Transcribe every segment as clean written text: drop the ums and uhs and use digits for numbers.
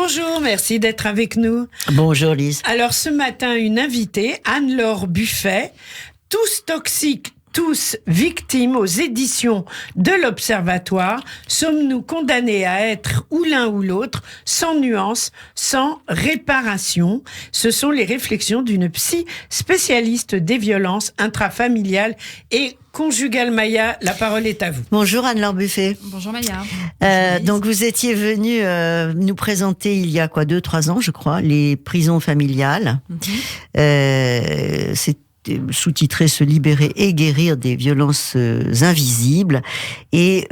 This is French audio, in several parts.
Bonjour, merci d'être avec nous. Bonjour Lise. Alors ce matin, une invitée, Anne-Laure Buffet, Tous toxiques, tous victimes aux éditions de l'Observatoire. Sommes-nous condamnés à être ou l'un ou l'autre, sans nuance, sans réparation? Ce sont les réflexions d'une psy spécialiste des violences intrafamiliales et conjugales. Maya, la parole est à vous. Bonjour Anne-Laure Buffet. Bonjour Maya. Donc vous étiez venue nous présenter il y a 2-3 ans, je crois, les prisons familiales. C'est sous-titré « Se libérer et guérir des violences invisibles ». Et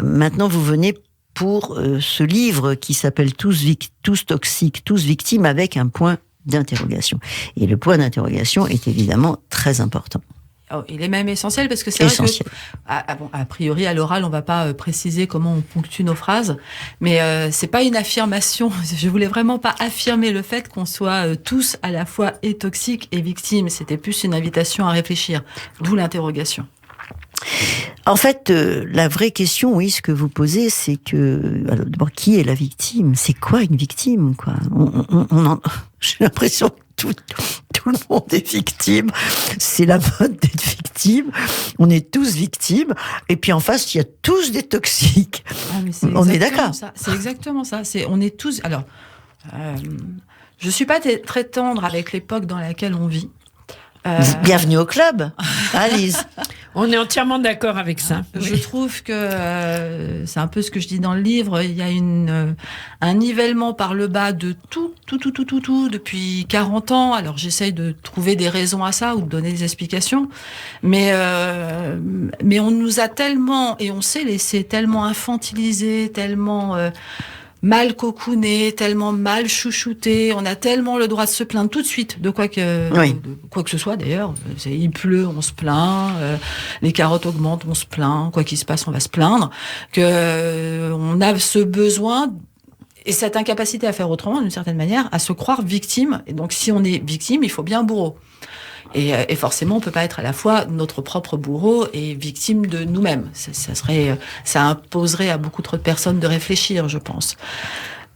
maintenant, vous venez pour ce livre qui s'appelle tous toxiques, tous victimes » avec un point d'interrogation. Et le point d'interrogation est évidemment très important. Oh, il est même essentiel parce que c'est essentiel. Vrai que, a priori, à l'oral, on va pas préciser comment on ponctue nos phrases, mais c'est pas une affirmation. Je voulais vraiment pas affirmer le fait qu'on soit tous à la fois et toxiques et victimes. C'était plus une invitation à réfléchir, d'où l'interrogation. En fait, la vraie question, oui, ce que vous posez, c'est que, alors, d'abord, qui est la victime? C'est quoi une victime, quoi? J'ai l'impression que tout le monde est victime. C'est la mode d'être victime. On est tous victimes. Et puis en face, il y a tous des toxiques. On est d'accord. C'est exactement ça. On est tous. Alors, je suis pas très tendre avec l'époque dans laquelle on vit. Bienvenue au club, Alice. On est entièrement d'accord avec ça. Je trouve que c'est un peu ce que je dis dans le livre. Il y a un nivellement par le bas de tout depuis 40 ans. Alors j'essaye de trouver des raisons à ça ou de donner des explications, mais on nous a tellement et on s'est laissé tellement infantiliser, tellement mal cocooné, tellement mal chouchouté, on a tellement le droit de se plaindre tout de suite de quoi que ce soit d'ailleurs. Il pleut, on se plaint, les carottes augmentent, on se plaint, quoi qu'il se passe, on va se plaindre, que on a ce besoin et cette incapacité à faire autrement d'une certaine manière, à se croire victime. Et donc si on est victime, il faut bien un bourreau. Et forcément, on peut pas être à la fois notre propre bourreau et victime de nous-mêmes. Ça imposerait à beaucoup trop de personnes de réfléchir, je pense.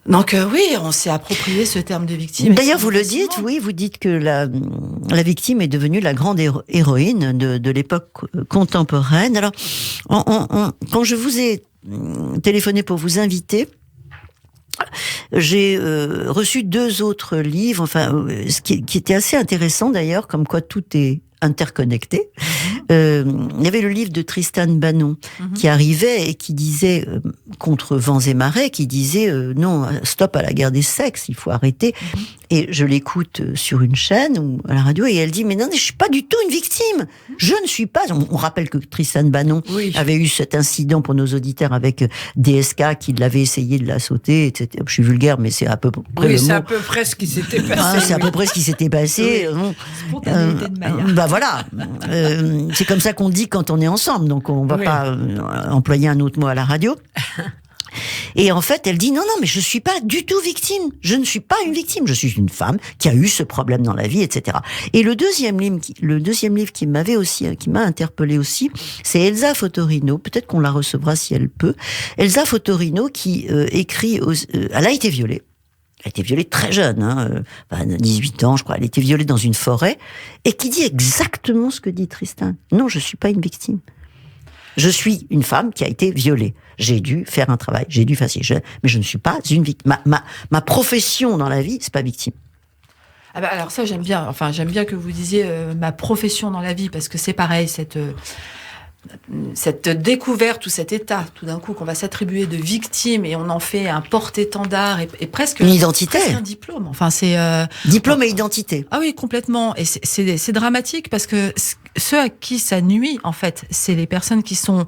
Donc oui, on s'est approprié ce terme de victime. D'ailleurs, vous le dites, oui, vous dites que la victime est devenue la grande héroïne de l'époque contemporaine. Alors, quand je vous ai téléphoné pour vous inviter, j'ai reçu 2 autres livres, ce qui était assez intéressant d'ailleurs, comme quoi tout est interconnecté. Il y avait le livre de Tristan Banon qui arrivait et qui disait, contre vents et marées, qui disait non, stop à la guerre des sexes, il faut arrêter. Et je l'écoute sur une chaîne ou à la radio et elle dit mais non, je suis pas du tout une victime. Je ne suis pas. On rappelle que Tristan Banon avait eu cet incident pour nos auditeurs avec DSK qui l'avait essayé de la sauter, etc. Je suis vulgaire, mais c'est à peu près le mot. C'est à peu près ce qui s'était passé. C'est à peu près ce qui s'était passé. Spontanéité de Maya. Voilà. C'est comme ça qu'on dit quand on est ensemble. Donc on va pas employer un autre mot à la radio. Et en fait, elle dit non, mais je suis pas du tout victime. Je ne suis pas une victime. Je suis une femme qui a eu ce problème dans la vie, etc. Et le deuxième livre qui m'a interpellée aussi, c'est Elsa Fotorino. Peut-être qu'on la recevra si elle peut. Elsa Fotorino qui écrit. Elle a été violée. Elle a été violée très jeune, 18 ans, je crois. Elle a été violée dans une forêt et qui dit exactement ce que dit Tristan. Non, je suis pas une victime. Je suis une femme qui a été violée. J'ai dû faire un travail, j'ai dû faire mais je ne suis pas une victime. Ma profession dans la vie, c'est pas victime. Ah bah alors ça, j'aime bien. Enfin, j'aime bien que vous disiez ma profession dans la vie, parce que c'est pareil, cette découverte ou cet état, tout d'un coup, qu'on va s'attribuer de victime et on en fait un porte-étendard et presque une identité, presque un diplôme. Enfin, c'est diplôme et identité. Ah oui, complètement. Et c'est dramatique parce que ceux à qui ça nuit, en fait, c'est les personnes qui sont,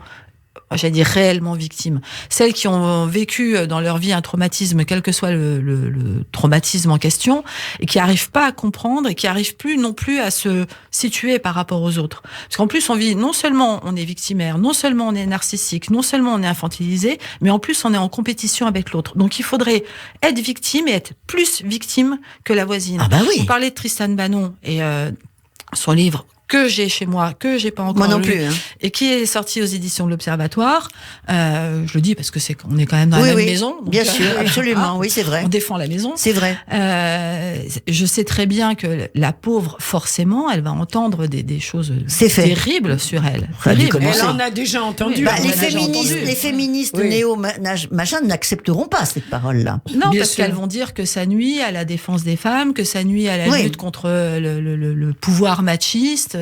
j'allais dire, réellement victimes. Celles qui ont vécu dans leur vie un traumatisme, quel que soit le traumatisme en question, et qui n'arrivent pas à comprendre et qui n'arrivent plus non plus à se situer par rapport aux autres. Parce qu'en plus, on vit, non seulement on est victimaire, non seulement on est narcissique, non seulement on est infantilisé, mais en plus on est en compétition avec l'autre. Donc il faudrait être victime et être plus victime que la voisine. Ah bah oui. Vous parlez de Tristan Banon et son livre que j'ai chez moi, que j'ai pas encore Moi non lu, plus, hein. et qui est sorti aux éditions de l'Observatoire. Je le dis parce que on est quand même dans la même maison. Donc, bien sûr, absolument, oui, c'est vrai. On défend la maison. C'est vrai. Je sais très bien que la pauvre, forcément, elle va entendre des choses terribles sur elle. Elle en a déjà entendu. Les féministes néo-machin n'accepteront pas cette parole-là. Non, parce qu'elles vont dire que ça nuit à la défense des femmes, que ça nuit à la lutte contre le pouvoir machiste.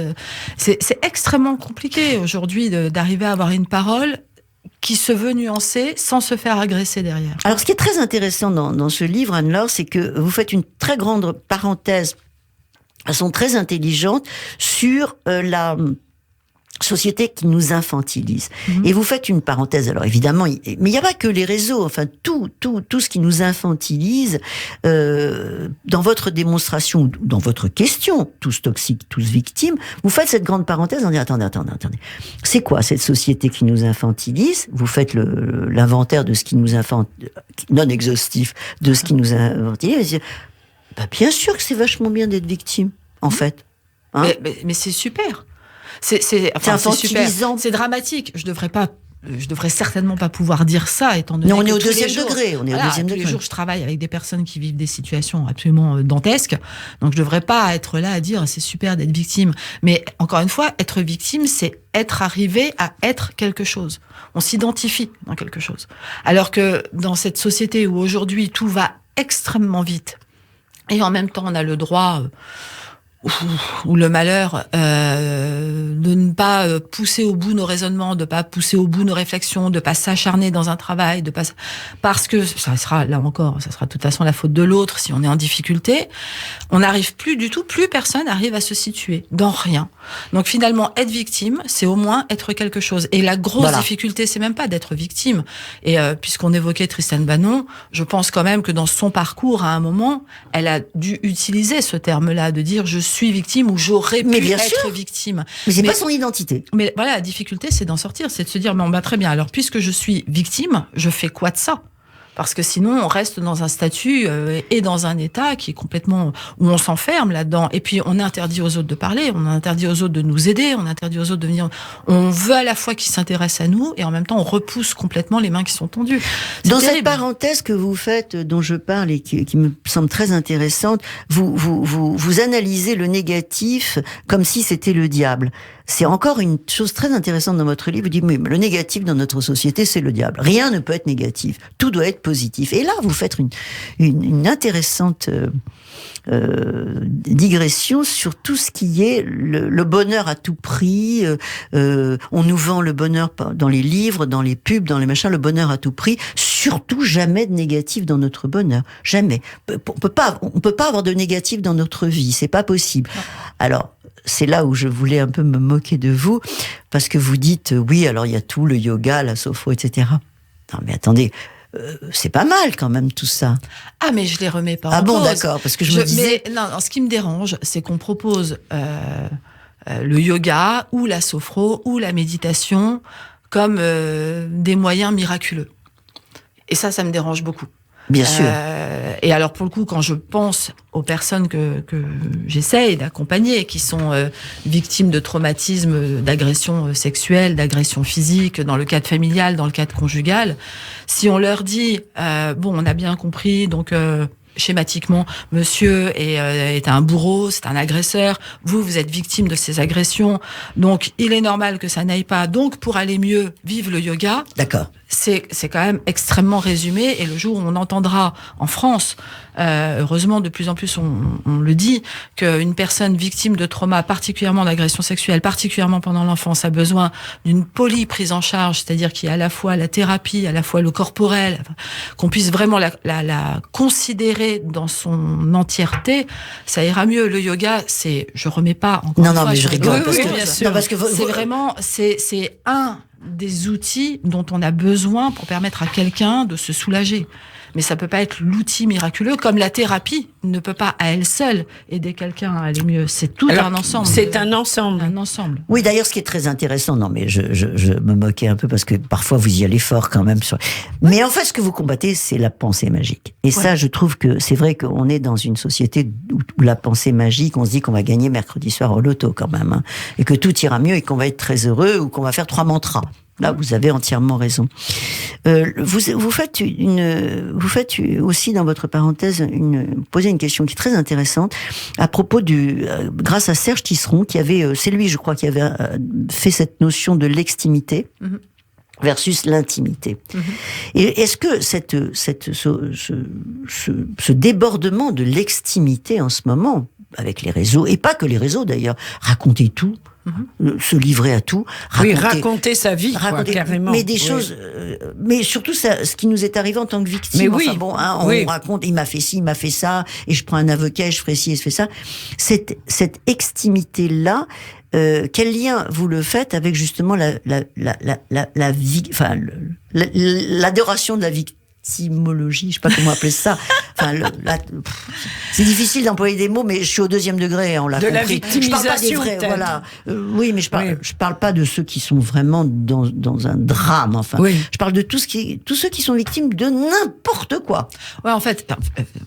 C'est extrêmement compliqué aujourd'hui d'arriver à avoir une parole qui se veut nuancer sans se faire agresser derrière. Alors, ce qui est très intéressant dans ce livre, Anne-Laure, c'est que vous faites une très grande parenthèse, elles sont très intelligentes, sur la société qui nous infantilise. Et vous faites une parenthèse. Alors évidemment, mais il n'y a pas que les réseaux. Enfin, tout ce qui nous infantilise, dans votre démonstration, dans votre question, tous toxiques, tous victimes, vous faites cette grande parenthèse en disant attendez. C'est quoi cette société qui nous infantilise? Vous faites l'inventaire de ce qui nous non exhaustif, de ce qui nous infantilise. Bien sûr que c'est vachement bien d'être victime, en fait. Hein, mais c'est super. C'est infantilisant. C'est dramatique. Je devrais certainement pas pouvoir dire ça, étant donné que on est au tous les deuxième jours, degré. Tous les jours, je travaille avec des personnes qui vivent des situations absolument dantesques. Donc, je devrais pas être là à dire c'est super d'être victime. Mais encore une fois, être victime, c'est être arrivé à être quelque chose. On s'identifie dans quelque chose. Alors que dans cette société où aujourd'hui tout va extrêmement vite, et en même temps on a le droit ou le malheur de ne pas pousser au bout nos raisonnements, de pas pousser au bout nos réflexions, de pas s'acharner dans un travail, parce que ça sera de toute façon la faute de l'autre si on est en difficulté. On n'arrive plus personne n'arrive à se situer dans rien. Donc finalement, être victime, c'est au moins être quelque chose. Et la grosse difficulté, c'est même pas d'être victime. Et puisqu'on évoquait Tristane Banon, je pense quand même que dans son parcours, à un moment, elle a dû utiliser ce terme-là, de dire je suis victime ou j'aurais pu être victime. Mais c'est pas son identité. Mais voilà, la difficulté, c'est d'en sortir, c'est de se dire, très bien, alors puisque je suis victime, je fais quoi de ça ? Parce que sinon, on reste dans un statut et dans un état qui est complètement... où on s'enferme là-dedans. Et puis, on interdit aux autres de parler, on interdit aux autres de nous aider, on interdit aux autres de venir... On veut à la fois qu'ils s'intéressent à nous, et en même temps, on repousse complètement les mains qui sont tendues. Dans cette parenthèse que vous faites, dont je parle et qui me semble très intéressante, vous analysez le négatif comme si c'était le diable. C'est encore une chose très intéressante dans votre livre. Vous dites, mais le négatif dans notre société, c'est le diable. Rien ne peut être négatif. Tout doit être positif. Et là, vous faites une intéressante digression sur tout ce qui est le bonheur à tout prix. On nous vend le bonheur dans les livres, dans les pubs, dans les machins, le bonheur à tout prix. Surtout jamais de négatif dans notre bonheur. Jamais. On peut pas avoir de négatif dans notre vie. C'est pas possible. Alors, c'est là où je voulais un peu me moquer de vous, parce que vous dites, oui, alors il y a tout, le yoga, la sophro, etc. Non, mais attendez, c'est pas mal quand même tout ça. Ah, mais je les remets pas en cause. Ah bon, d'accord, parce que je me disais... Mais non, ce qui me dérange, c'est qu'on propose le yoga, ou la sophro, ou la méditation, comme des moyens miraculeux. Et ça me dérange beaucoup. Bien sûr. Et alors, pour le coup, quand je pense aux personnes que j'essaye d'accompagner, qui sont victimes de traumatismes, d'agressions sexuelles, d'agressions physiques, dans le cadre familial, dans le cadre conjugal, si on leur dit, on a bien compris, donc... schématiquement, monsieur est un bourreau, c'est un agresseur, vous êtes victime de ces agressions, donc il est normal que ça n'aille pas, donc pour aller mieux, vive le yoga. D'accord. C'est quand même extrêmement résumé, et le jour où on entendra en France, heureusement de plus en plus on le dit, qu'une personne victime de trauma, particulièrement d'agression sexuelle, particulièrement pendant l'enfance, a besoin d'une prise en charge, c'est-à-dire qu'il y a à la fois la thérapie, à la fois le corporel, qu'on puisse vraiment la considérer dans son entièreté, ça ira mieux. Le yoga, je remets pas encore une fois, mais je rigole parce que c'est vraiment c'est un des outils dont on a besoin pour permettre à quelqu'un de se soulager. mais ça peut pas être l'outil miraculeux, comme la thérapie ne peut pas à elle seule aider quelqu'un à aller mieux. C'est tout un ensemble. C'est un ensemble. Un ensemble. Oui, d'ailleurs, ce qui est très intéressant, non, mais je me moquais un peu parce que parfois vous y allez fort quand même. Mais en fait, ce que vous combattez, c'est la pensée magique. Et ça, je trouve que c'est vrai qu'on est dans une société où la pensée magique, on se dit qu'on va gagner mercredi soir au loto quand même, hein, et que tout ira mieux et qu'on va être très heureux ou qu'on va faire 3 mantras. Là, vous avez entièrement raison. Vous faites aussi dans votre parenthèse poser une question qui est très intéressante à propos grâce à Serge Tisseron c'est lui, je crois, qui avait fait cette notion de l'extimité. Versus l'intimité. Et est-ce que ce débordement de l'extimité en ce moment, avec les réseaux, et pas que les réseaux d'ailleurs, raconter tout, se livrer à tout, raconter sa vie, carrément. Mais des choses, mais surtout ce qui nous est arrivé en tant que victime. Mais on raconte, il m'a fait ci, il m'a fait ça, et je prends un avocat, je ferai ci, et je fais ça. Cette extimité-là, quel lien vous le faites avec justement l'adoration de la victimologie, je sais pas comment appeler ça. Enfin, c'est difficile d'employer des mots, mais je suis au 2e degré, on l'a compris. De la victimisation, je parle pas des vrais, voilà. Oui, mais je parle pas de ceux qui sont vraiment dans un drame. Enfin, je parle de tous ceux qui sont victimes de n'importe quoi. Ouais, en fait,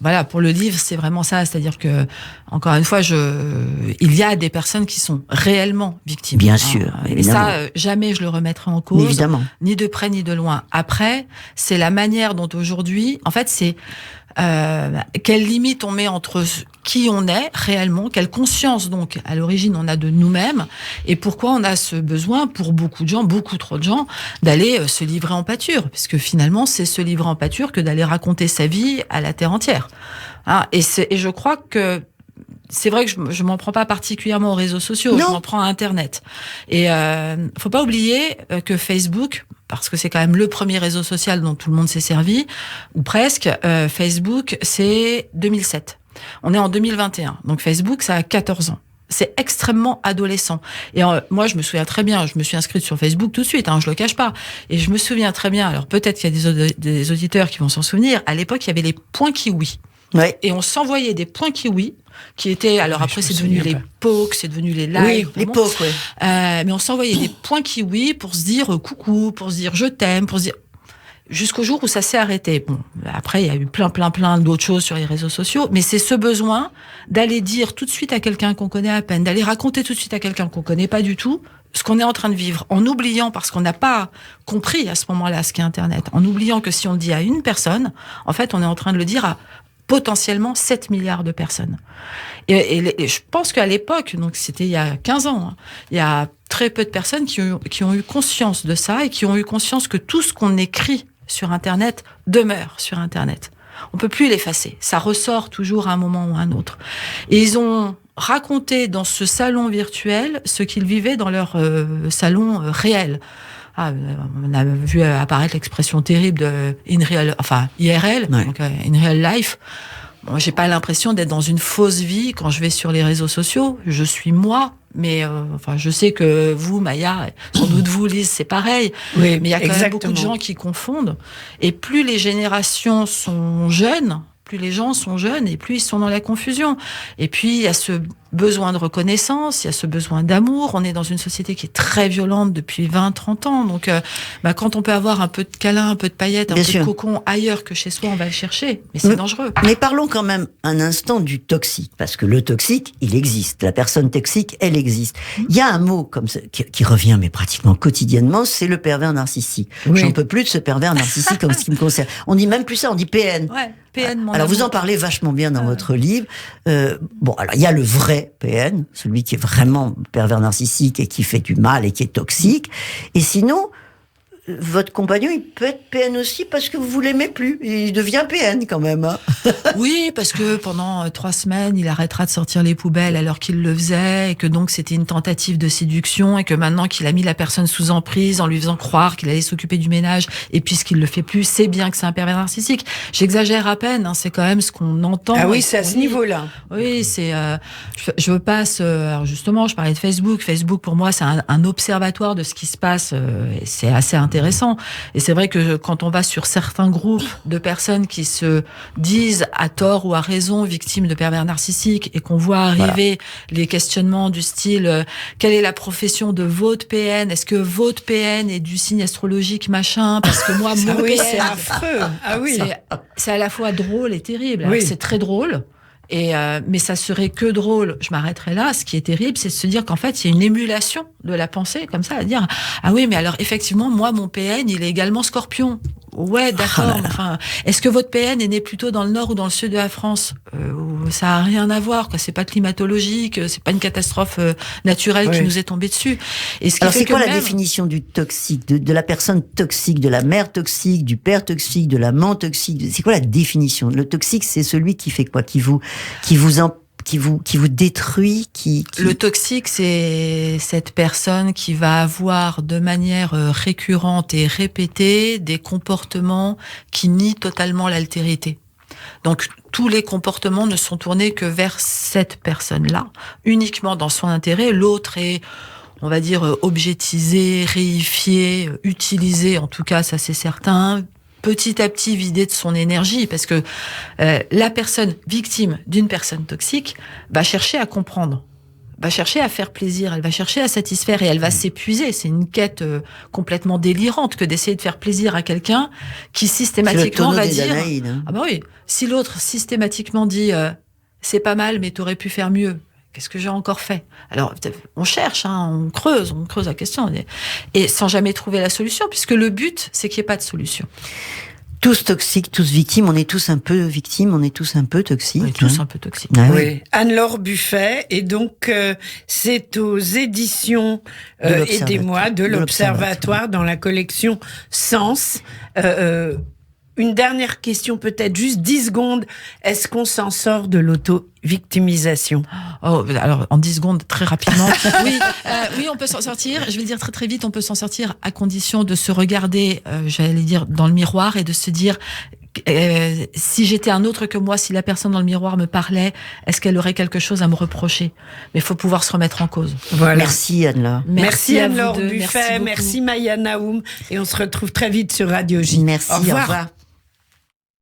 voilà, pour le livre, c'est vraiment ça, c'est-à-dire que, encore une fois, il y a des personnes qui sont réellement victimes. Bien sûr, évidemment. Et ça, jamais je le remettrai en cause. Évidemment. Ni de près ni de loin. Après, c'est la manière dont aujourd'hui, en fait, c'est quelle limite on met entre qui on est réellement, quelle conscience donc à l'origine on a de nous-mêmes, et pourquoi on a ce besoin pour beaucoup de gens, beaucoup trop de gens, d'aller se livrer en pâture, parce que finalement c'est se livrer en pâture que d'aller raconter sa vie à la terre entière. Hein, et je crois que c'est vrai que je m'en prends pas particulièrement aux réseaux sociaux, je m'en prends à Internet. Et faut pas oublier que Facebook, parce que c'est quand même le premier réseau social dont tout le monde s'est servi, ou presque, Facebook, c'est 2007. On est en 2021, donc Facebook, ça a 14 ans. C'est extrêmement adolescent. Et moi, je me souviens très bien, je me suis inscrite sur Facebook tout de suite, je le cache pas. Et je me souviens très bien, alors peut-être qu'il y a des auditeurs qui vont s'en souvenir, à l'époque, il y avait les points kiwi. Ouais. Et on s'envoyait des points kiwi, qui étaient, alors après c'est devenu les pokes, c'est devenu les likes. Oui, les pokes, oui. Mais on s'envoyait des points kiwi pour se dire coucou, pour se dire je t'aime, pour se dire... Jusqu'au jour où ça s'est arrêté. Bon, après, il y a eu plein d'autres choses sur les réseaux sociaux, mais c'est ce besoin d'aller dire tout de suite à quelqu'un qu'on connaît à peine, d'aller raconter tout de suite à quelqu'un qu'on connaît pas du tout, ce qu'on est en train de vivre, en oubliant, parce qu'on n'a pas compris à ce moment-là ce qu'est Internet, en oubliant que si on le dit à une personne, en fait, on est en train de le dire à potentiellement 7 milliards de personnes. Et je pense qu'à l'époque, donc c'était il y a 15 ans, il y a très peu de personnes qui ont eu conscience de ça et qui ont eu conscience que tout ce qu'on écrit sur Internet demeure sur Internet. On peut plus l'effacer. Ça ressort toujours à un moment ou à un autre. Et ils ont raconté dans ce salon virtuel ce qu'ils vivaient dans leur salon réel. On a vu apparaître l'expression terrible de IRL, donc in real life. Moi, j'ai pas l'impression d'être dans une fausse vie quand je vais sur les réseaux sociaux. Je suis moi, mais je sais que vous, Maya, sans doute vous, Lise, c'est pareil. Oui, mais il y a quand même beaucoup de gens qui confondent. Et plus les générations sont jeunes, plus les gens sont jeunes et plus ils sont dans la confusion. Et puis, il y a ce besoin de reconnaissance, il y a ce besoin d'amour. On est dans une société qui est très violente depuis 20-30 ans. Donc, quand on peut avoir un peu de câlin, un peu de paillettes, un peu de cocon ailleurs que chez soi, on va le chercher. Mais c'est dangereux. Mais parlons quand même un instant du toxique. Parce que le toxique, il existe. La personne toxique, elle existe. Il y a un mot comme ça, qui revient, mais pratiquement quotidiennement, c'est le pervers narcissique. Oui. J'en peux plus de ce pervers narcissique comme ce qui me concerne. On dit même plus ça, on dit PN. Ouais, PN, alors, vous en parlez vachement bien dans votre livre. Alors, il y a le vrai PN, celui qui est vraiment pervers narcissique et qui fait du mal et qui est toxique. Et sinon, votre compagnon, il peut être PN aussi parce que vous l'aimez plus. Il devient PN quand même. Hein. Oui, parce que pendant 3 semaines, il arrêtera de sortir les poubelles alors qu'il le faisait, et que donc c'était une tentative de séduction, et que maintenant qu'il a mis la personne sous emprise en lui faisant croire qu'il allait s'occuper du ménage, et puisqu'il le fait plus, c'est bien que c'est un pervers narcissique. J'exagère à peine, c'est quand même ce qu'on entend. Ah oui, c'est à ce niveau-là. Oui, c'est. Je passe. Alors justement, je parlais de Facebook. Facebook, pour moi, c'est un observatoire de ce qui se passe. Et c'est assez intéressant. intéressant. Et c'est vrai que quand on va sur certains groupes de personnes qui se disent à tort ou à raison victimes de pervers narcissiques et qu'on voit arriver les questionnements du style quelle est la profession de votre PN? Est-ce que votre PN est du signe astrologique machin? Parce que moi, mon oui, PN, c'est affreux. Ah oui. c'est à la fois drôle et terrible. Oui. C'est très drôle. Mais ça serait que drôle. Je m'arrêterai là. Ce qui est terrible, c'est de se dire qu'en fait, il y a une émulation de la pensée, comme ça, à dire ah oui, mais alors effectivement, moi, mon PN, il est également Scorpion. Ouais, d'accord. Enfin, est-ce que votre PN est né plutôt dans le nord ou dans le sud de la France? Ça a rien à voir. Quoi. C'est pas climatologique. C'est pas une catastrophe naturelle qui nous est tombée dessus. Et ce qui alors, fait c'est quoi que la définition du toxique, de la personne toxique, de la mère toxique, du père toxique, de l'amant toxique? C'est quoi la définition? Le toxique, c'est celui qui fait quoi? Qui vous détruit, Le toxique, c'est cette personne qui va avoir de manière récurrente et répétée des comportements qui nient totalement l'altérité. Donc, tous les comportements ne sont tournés que vers cette personne-là, uniquement dans son intérêt. L'autre est, on va dire, objetisé, réifié, utilisé, en tout cas, ça c'est certain, petit à petit vidé de son énergie, parce que la personne victime d'une personne toxique va chercher à comprendre, va chercher à faire plaisir, elle va chercher à satisfaire et elle va s'épuiser. C'est une quête complètement délirante que d'essayer de faire plaisir à quelqu'un qui systématiquement va dire Danaïde, hein. ah bah oui, si l'autre systématiquement dit c'est pas mal mais t'aurais pu faire mieux. Qu'est-ce que j'ai encore fait? Alors, on cherche, on creuse la question, et sans jamais trouver la solution, puisque le but, c'est qu'il n'y ait pas de solution. Tous toxiques, tous victimes, on est tous un peu victimes, on est tous un peu toxiques. On est tous un peu toxiques. Ah oui. Oui. Anne-Laure Buffet, et donc c'est aux éditions Aidez-moi de l'Observatoire dans la collection Sens. Une dernière question, peut-être juste 10 secondes. Est-ce qu'on s'en sort de l'auto-victimisation? Oh, alors, en 10 secondes, très rapidement. Oui, on peut s'en sortir. Je vais le dire très très vite, on peut s'en sortir à condition de se regarder, j'allais dire, dans le miroir et de se dire, si j'étais un autre que moi, si la personne dans le miroir me parlait, est-ce qu'elle aurait quelque chose à me reprocher? Mais il faut pouvoir se remettre en cause. Voilà. Merci Anne-Laure. Merci à vous Anne-Laure deux. Buffet, Merci merci Maya Naoum, et on se retrouve très vite sur Radio J. Merci, Au revoir. Au revoir.